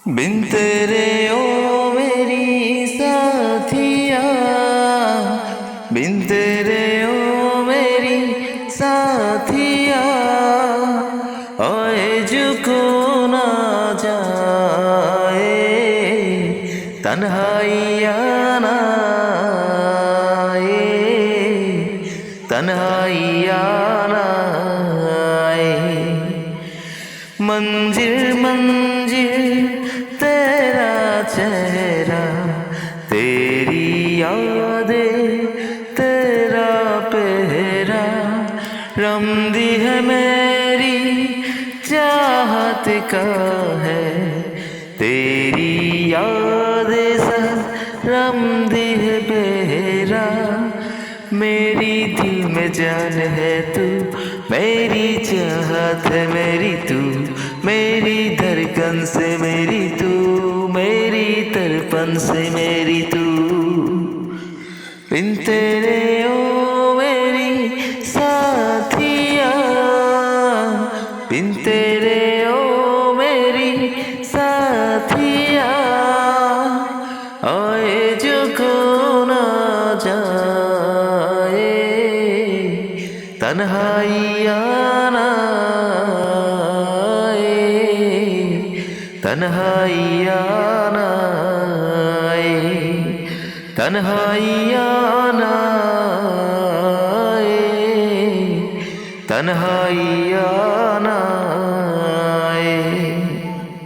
बिन तेरे ओ मेरी साथिया, बिन तेरे ओ मेरी साथिया, ओए जुको ना जाए तन्हाइया ना आए, तन्हाइया ना आए। मंजिल मंजिल तेरा चेहरा, तेरी यादें तेरा पहरा, रमदी है मेरी चाहत का है, तेरी यादें सब रमदी है बेहरा। मेरी दिल में जान है तू, मेरी चाहत है मेरी तू, मेरी धड़कन से मेरी तू, मेरी तड़पन से मेरी तू। बिन तेरे ओ मेरी साथिया, बिन तेरे ओ मेरी साथिया, आए जो को ना जाए तन्हाइया ना आए, तन्हाइया ना आए, तन्हाइया ना आए, तन्हाइया ना